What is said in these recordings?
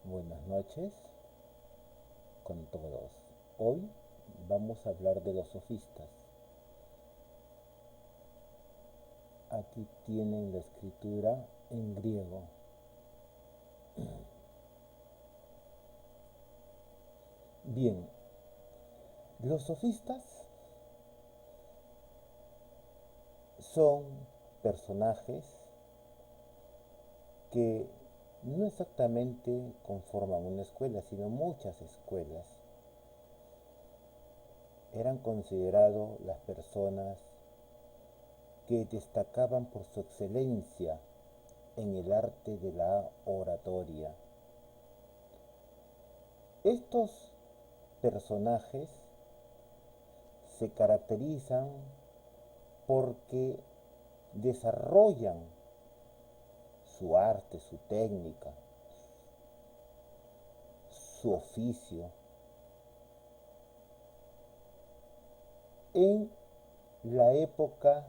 Buenas noches con todos. Hoy vamos a hablar de los sofistas. Aquí tienen la escritura en griego. Bien, los sofistas son personajes que no exactamente conforman una escuela, sino muchas escuelas. Eran considerados las personas que destacaban por su excelencia en el arte de la oratoria. Estos personajes se caracterizan porque desarrollan su arte, su técnica, su oficio en la época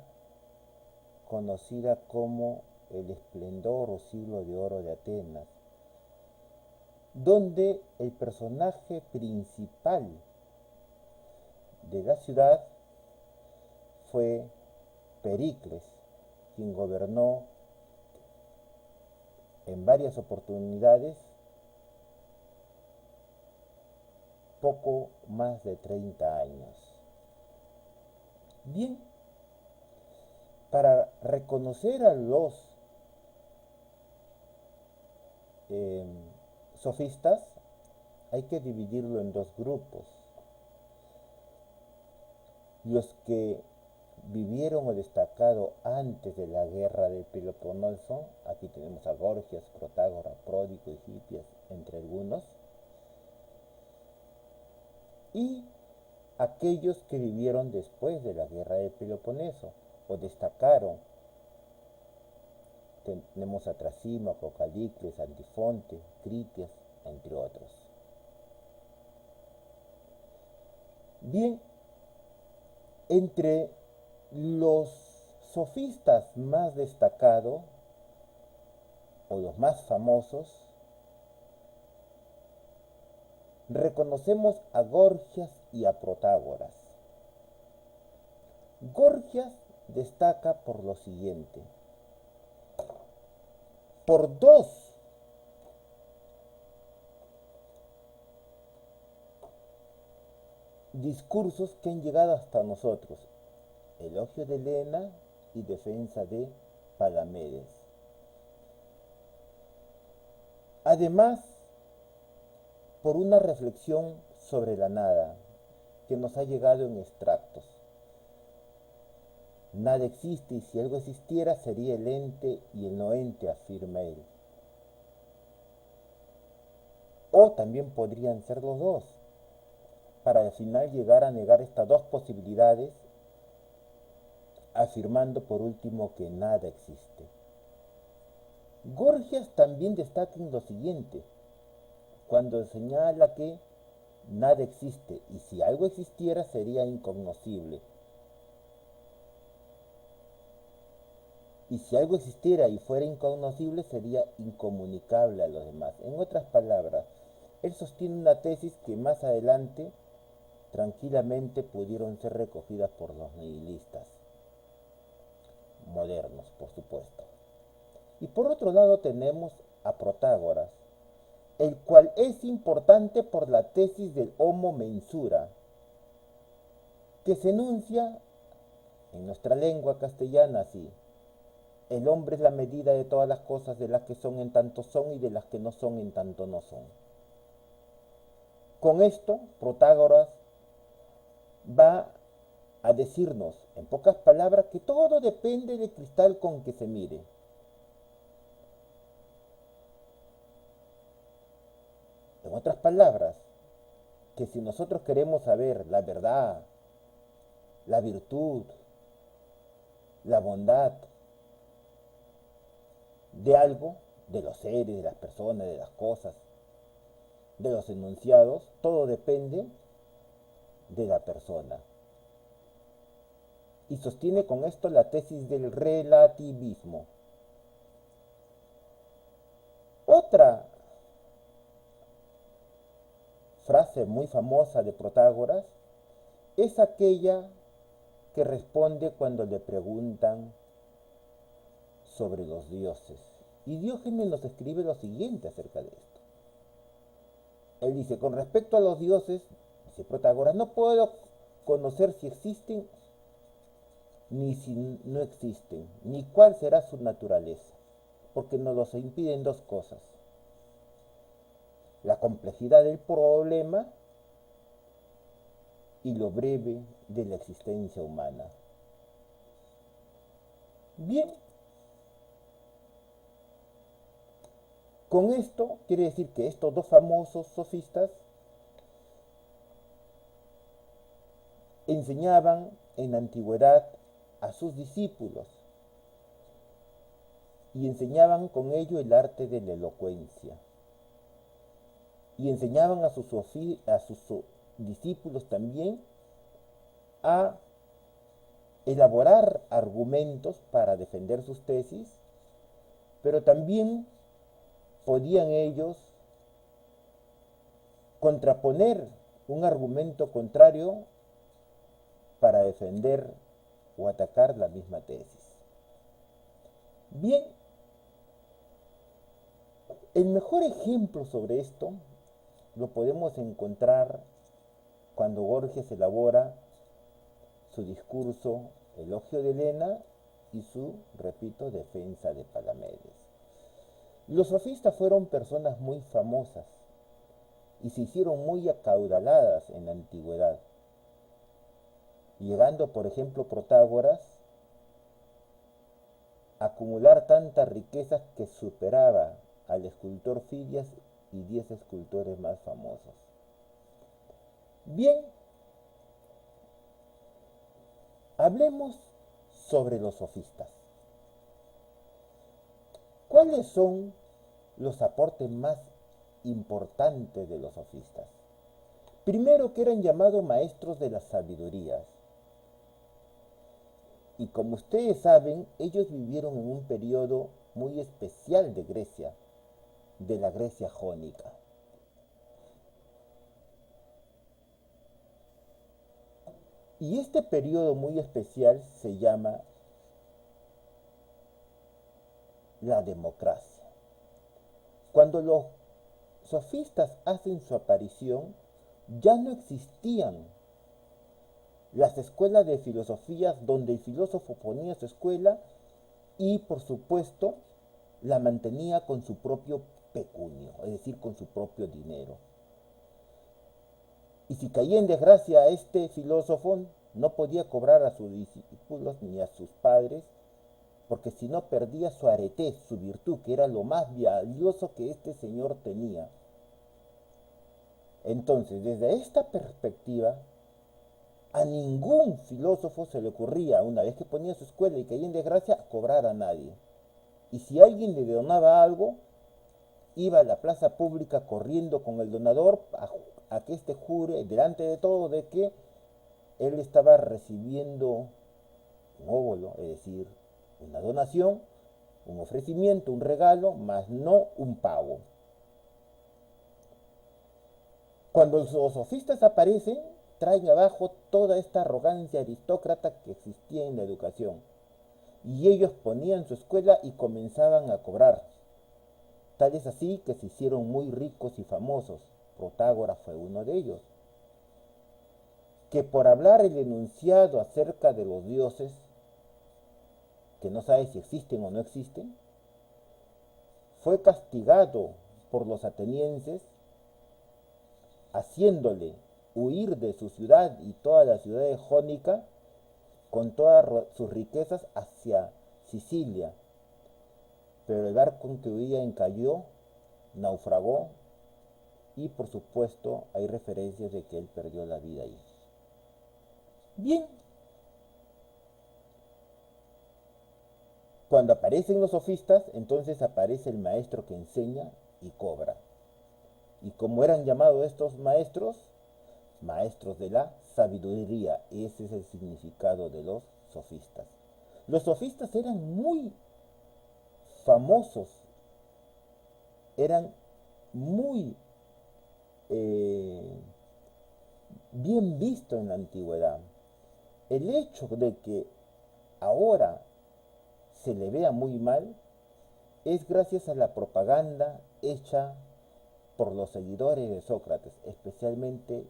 conocida como el esplendor o siglo de oro de Atenas, donde el personaje principal de la ciudad fue Pericles, quien gobernó en varias oportunidades poco más de 30 años. Bien, para reconocer a los eh, sofistas hay que dividirlo en dos grupos. Los que vivieron o destacado antes de la guerra del Peloponeso, aquí tenemos a Gorgias, Protágoras, Pródico, Hipias, entre algunos, y aquellos que vivieron después de la guerra del Peloponeso o destacaron. Tenemos a Trasímaco, Callicles, Antifonte, Critias, entre otros. Bien, entre los sofistas más destacados o los más famosos, reconocemos a Gorgias y a Protágoras. Gorgias destaca por lo siguiente: por dos discursos que han llegado hasta nosotros: elogio de Helena y defensa de Palamedes. Además, por una reflexión sobre la nada que nos ha llegado en extractos. Nada existe y si algo existiera sería el ente y el no ente, afirma él. O también podrían ser los dos, para al final llegar a negar estas dos posibilidades, afirmando por último que nada existe. Gorgias también destaca en lo siguiente, cuando señala que nada existe y si algo existiera sería incognoscible. Y si algo existiera y fuera incognoscible sería incomunicable a los demás. En otras palabras, él sostiene una tesis que más adelante tranquilamente pudieron ser recogidas por los nihilistas modernos, por supuesto. Y por otro lado tenemos a Protágoras, el cual es importante por la tesis del homo mensura, que se enuncia en nuestra lengua castellana así: el hombre es la medida de todas las cosas, de las que son en tanto son y de las que no son en tanto no son. Con esto, Protágoras va a decirnos, en pocas palabras, que todo depende del cristal con que se mire. En otras palabras, que si nosotros queremos saber la verdad, la virtud, la bondad de algo, de los seres, de las personas, de las cosas, de los enunciados, todo depende de la persona. Y sostiene con esto la tesis del relativismo. Otra frase muy famosa de Protágoras es aquella que responde cuando le preguntan sobre los dioses. Y Diógenes nos escribe lo siguiente acerca de esto. Él dice, con respecto a los dioses, dice Protágoras, no puedo conocer si existen ni si no existen, ni cuál será su naturaleza, porque nos los impiden dos cosas. La complejidad del problema y lo breve de la existencia humana. Bien, con esto quiere decir que estos dos famosos sofistas enseñaban en la antigüedad a sus discípulos y enseñaban con ello el arte de la elocuencia y enseñaban a sus discípulos también a elaborar argumentos para defender sus tesis, pero también podían ellos contraponer un argumento contrario para defender o atacar la misma tesis. Bien, el mejor ejemplo sobre esto lo podemos encontrar cuando Gorgias elabora su discurso Elogio de Helena y su, repito, defensa de Palamedes. Los sofistas fueron personas muy famosas y se hicieron muy acaudaladas en la antigüedad, llegando, por ejemplo, Protágoras a acumular tantas riquezas que superaba al escultor Fidias y 10 escultores más famosos. Bien, hablemos sobre los sofistas. ¿Cuáles son los aportes más importantes de los sofistas? Primero, que eran llamados maestros de las sabidurías. Y como ustedes saben, ellos vivieron en un periodo muy especial de Grecia, de la Grecia jónica. Y este periodo muy especial se llama la democracia. Cuando los sofistas hacen su aparición, ya no existían las escuelas de filosofías donde el filósofo ponía su escuela y, por supuesto, la mantenía con su propio pecunio, es decir, con su propio dinero. Y si caía en desgracia a este filósofo, no podía cobrar a sus discípulos ni a sus padres, porque si no perdía su arete, su virtud, que era lo más valioso que este señor tenía. Entonces, desde esta perspectiva, a ningún filósofo se le ocurría, una vez que ponía su escuela y caía en desgracia, cobrar a nadie. Y si alguien le donaba algo, iba a la plaza pública corriendo con el donador a que éste jure delante de todo de que él estaba recibiendo un óvulo, es decir, una donación, un ofrecimiento, un regalo, mas no un pago. Cuando los sofistas aparecen, traen abajo toda esta arrogancia aristócrata que existía en la educación. Y ellos ponían su escuela y comenzaban a cobrar. Tal es así que se hicieron muy ricos y famosos. Protágoras fue uno de ellos. Que por hablar el enunciado acerca de los dioses, que no sabe si existen o no existen, fue castigado por los atenienses, haciéndole huir de su ciudad y toda la ciudad de Jónica con todas sus riquezas hacia Sicilia. Pero el barco en que huía encalló, naufragó y por supuesto hay referencias de que él perdió la vida ahí. Bien, cuando aparecen los sofistas, entonces aparece el maestro que enseña y cobra. Y como eran llamados estos maestros, maestros de la sabiduría, ese es el significado de los sofistas. Los sofistas eran muy famosos, eran muy eh, bien visto en la antigüedad. El hecho de que ahora se le vea muy mal es gracias a la propaganda hecha por los seguidores de Sócrates, especialmente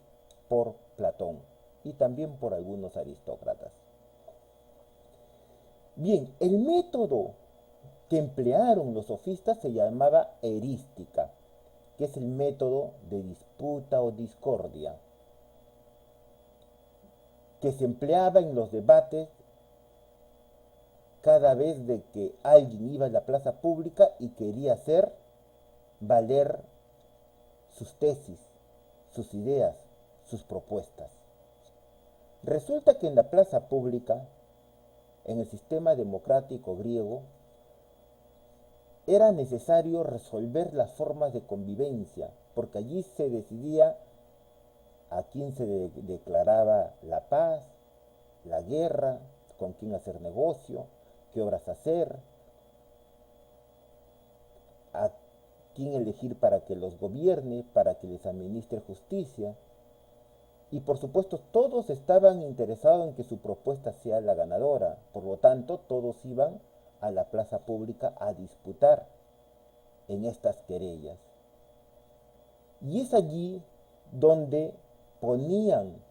por Platón y también por algunos aristócratas. Bien, el método que emplearon los sofistas se llamaba erística, que es el método de disputa o discordia, que se empleaba en los debates cada vez de que alguien iba a la plaza pública y quería hacer valer sus tesis, sus ideas, sus propuestas. Resulta que en la plaza pública, en el sistema democrático griego, era necesario resolver las formas de convivencia, porque allí se decidía a quién se declaraba la paz, la guerra, con quién hacer negocio, qué obras hacer, a quién elegir para que los gobierne, para que les administre justicia. Y por supuesto todos estaban interesados en que su propuesta sea la ganadora. Por lo tanto, todos iban a la plaza pública a disputar en estas querellas. Y es allí donde ponían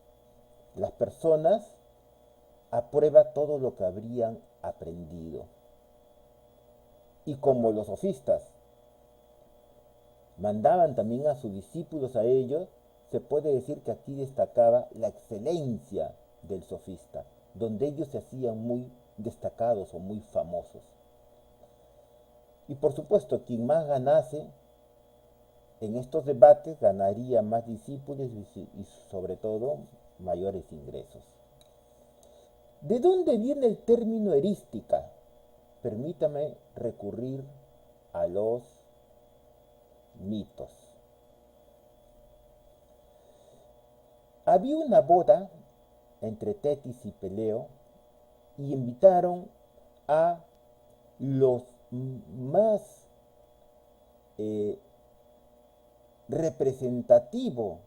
las personas a prueba todo lo que habrían aprendido. Y como los sofistas mandaban también a sus discípulos a ellos, se puede decir que aquí destacaba la excelencia del sofista, donde ellos se hacían muy destacados o muy famosos. Y por supuesto, quien más ganase en estos debates ganaría más discípulos y sobre todo mayores ingresos. ¿De dónde viene el término erística? Permítame recurrir a los mitos. Había una boda entre Tetis y Peleo y invitaron a los más representativos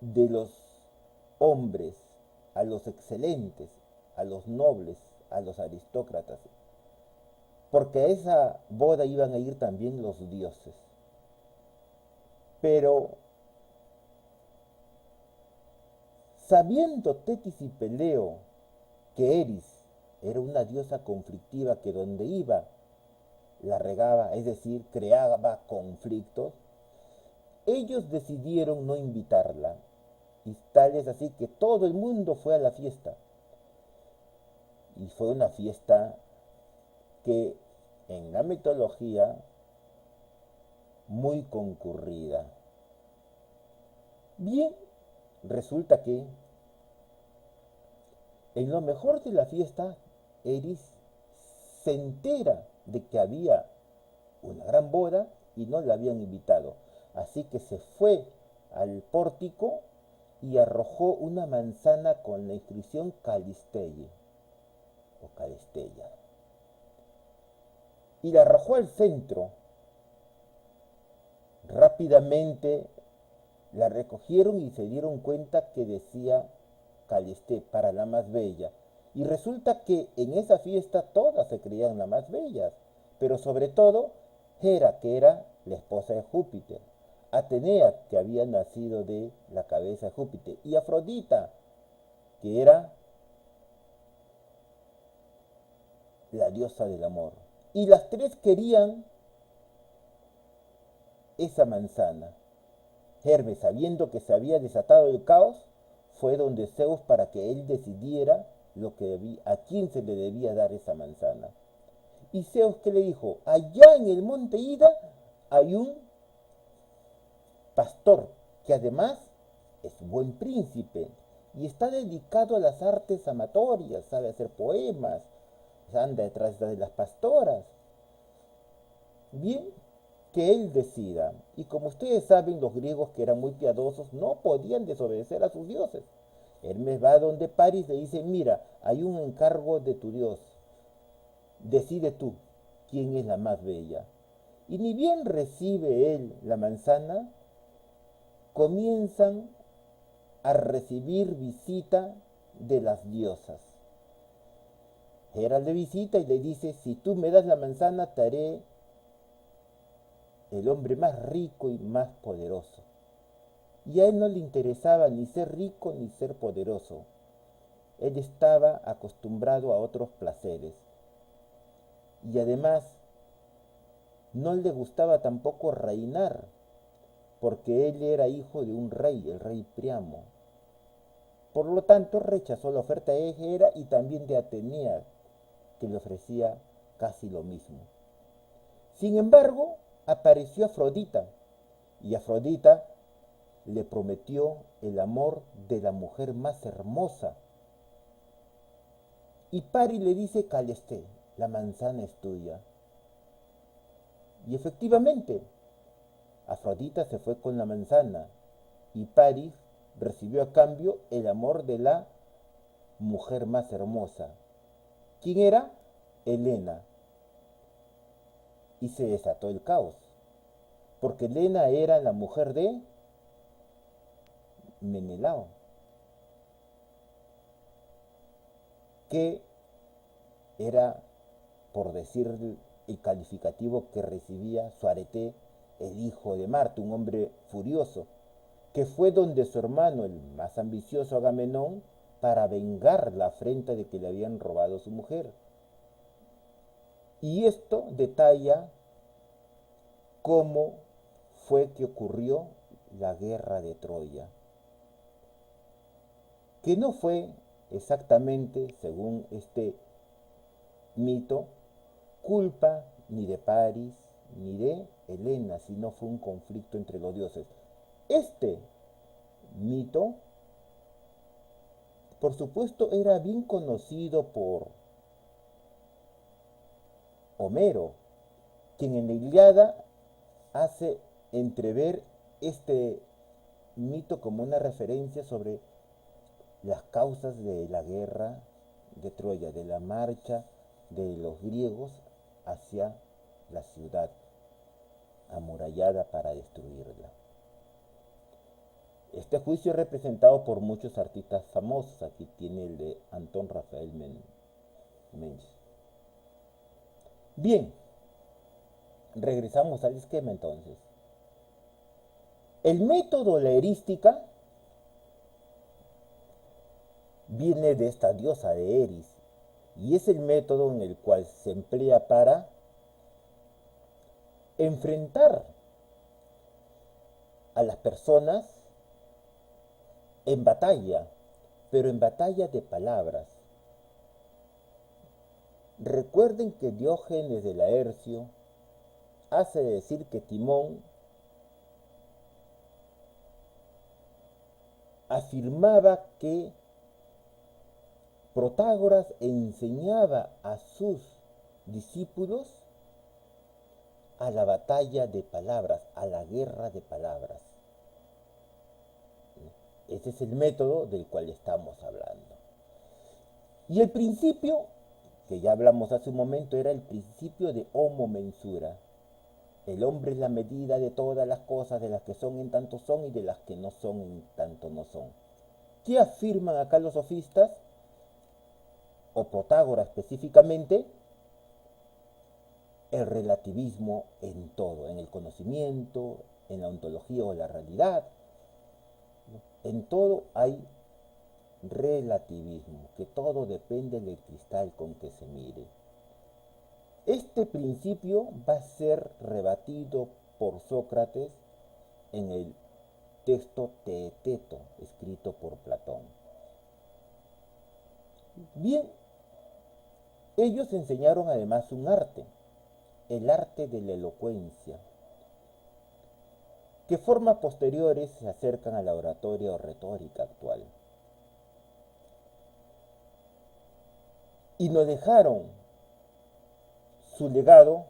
de los hombres, a los excelentes, a los nobles, a los aristócratas, porque a esa boda iban a ir también los dioses. Pero sabiendo Tetis y Peleo que Eris era una diosa conflictiva que donde iba la regaba, es decir, creaba conflictos, ellos decidieron no invitarla. Y tal es así que todo el mundo fue a la fiesta. Y fue una fiesta que en la mitología muy concurrida. Bien, resulta que en lo mejor de la fiesta, Eris se entera de que había una gran boda y no la habían invitado. Así que se fue al pórtico y arrojó una manzana con la inscripción Calisteye o Calistella. Y la arrojó al centro. Rápidamente la recogieron y se dieron cuenta que decía Calisté, para la más bella. Y resulta que en esa fiesta todas se creían las más bellas, pero sobre todo Hera, que era la esposa de Júpiter, Atenea, que había nacido de la cabeza de Júpiter, y Afrodita, que era la diosa del amor. Y las tres querían esa manzana. Hermes, sabiendo que se había desatado el caos, fue donde Zeus para que él decidiera a quién se le debía dar esa manzana. Y Zeus, ¿qué le dijo? Allá en el monte Ida hay un pastor que además es buen príncipe y está dedicado a las artes amatorias, sabe hacer poemas, anda detrás de las pastoras. Bien, que él decida. Y como ustedes saben, los griegos que eran muy piadosos no podían desobedecer a sus dioses. Hermes va donde París le dice, mira, hay un encargo de tu dios, decide tú quién es la más bella. Y ni bien recibe él la manzana, comienzan a recibir visita de las diosas. Hera le visita y le dice, si tú me das la manzana, te haré el hombre más rico y más poderoso. Y a él no le interesaba ni ser rico ni ser poderoso. Él estaba acostumbrado a otros placeres. Y además, no le gustaba tampoco reinar, porque él era hijo de un rey, el rey Priamo. Por lo tanto, rechazó la oferta de Hera y también de Atenea, que le ofrecía casi lo mismo. Sin embargo, apareció Afrodita, y Afrodita le prometió el amor de la mujer más hermosa. Y Pari le dice, Calesté, la manzana es tuya. Y efectivamente, Afrodita se fue con la manzana y Paris recibió a cambio el amor de la mujer más hermosa. ¿Quién era? Helena. Y se desató el caos, porque Helena era la mujer de Menelao, que era, por decir el calificativo que recibía su arete, el hijo de Marte, un hombre furioso, que fue donde su hermano, el más ambicioso Agamenón, para vengar la afrenta de que le habían robado su mujer. Y esto detalla cómo fue que ocurrió la guerra de Troya, que no fue exactamente, según este mito, culpa ni de Paris ni de Helena, sino fue un conflicto entre los dioses. Este mito, por supuesto, era bien conocido por Homero, quien en la Ilíada hace entrever este mito como una referencia sobre las causas de la guerra de Troya, de la marcha de los griegos hacia la ciudad amurallada para destruirla. Este juicio es representado por muchos artistas famosos. Aquí tiene el de Antón Rafael Mengs. Bien, regresamos al esquema entonces. El método de la erística viene de esta diosa de Eris y es el método en el cual se emplea para enfrentar a las personas en batalla, pero en batalla de palabras. Recuerden que Diógenes de Laercio hace decir que Timón afirmaba que Protágoras enseñaba a sus discípulos a la batalla de palabras, a la guerra de palabras. Ese es el método del cual estamos hablando. Y el principio, que ya hablamos hace un momento, era el principio de homo mensura. El hombre es la medida de todas las cosas, de las que son en tanto son y de las que no son en tanto no son. ¿Qué afirman acá los sofistas? O Protágoras específicamente, el relativismo en todo, en el conocimiento, en la ontología o la realidad. En todo hay relativismo, que todo depende del cristal con que se mire. Este principio va a ser rebatido por Sócrates en el texto Teeteto, escrito por Platón. Bien, ellos enseñaron además un arte, el arte de la elocuencia, que formas posteriores se acercan a la oratoria o retórica actual. Y nos dejaron su legado,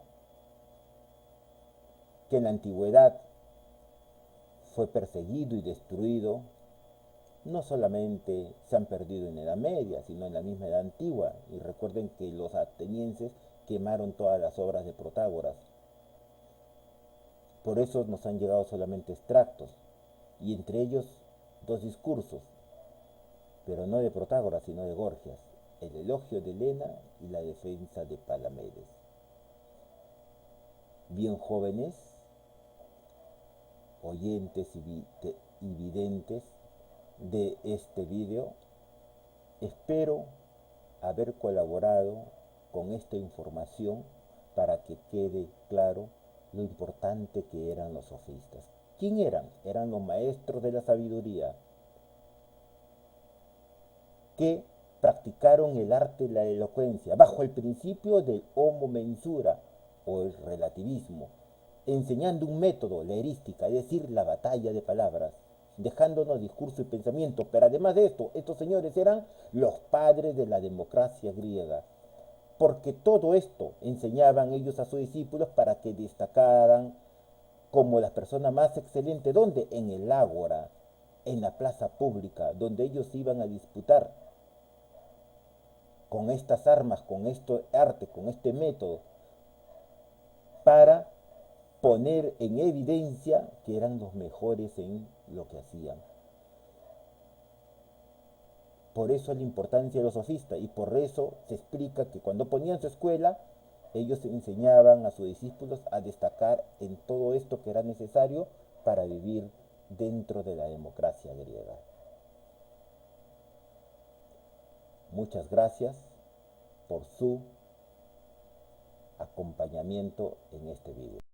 que en la antigüedad fue perseguido y destruido. No solamente se han perdido en la Edad Media, sino en la misma Edad Antigua. Y recuerden que los atenienses quemaron todas las obras de Protágoras. Por eso nos han llegado solamente extractos. y entre ellos dos discursos, pero no de Protágoras, sino de Gorgias, el elogio de Helena y la defensa de Palamedes. Bien jóvenes, oyentes y videntes de este vídeo, espero haber colaborado con esta información para que quede claro lo importante que eran los sofistas. ¿Quién eran? Eran los maestros de la sabiduría que practicaron el arte de la elocuencia bajo el principio del homo mensura o el relativismo, enseñando un método, la erística, es decir, la batalla de palabras, dejándonos discurso y pensamiento. Pero además de esto, estos señores eran los padres de la democracia griega, porque todo esto enseñaban ellos a sus discípulos para que destacaran como las personas más excelentes. ¿Dónde? En el ágora, en la plaza pública, donde ellos iban a disputar con estas armas, con este arte, con este método, para poner en evidencia que eran los mejores en lo que hacían. Por eso la importancia de los sofistas, y por eso se explica que cuando ponían su escuela, ellos enseñaban a sus discípulos a destacar en todo esto que era necesario para vivir dentro de la democracia griega. Muchas gracias por su acompañamiento en este video.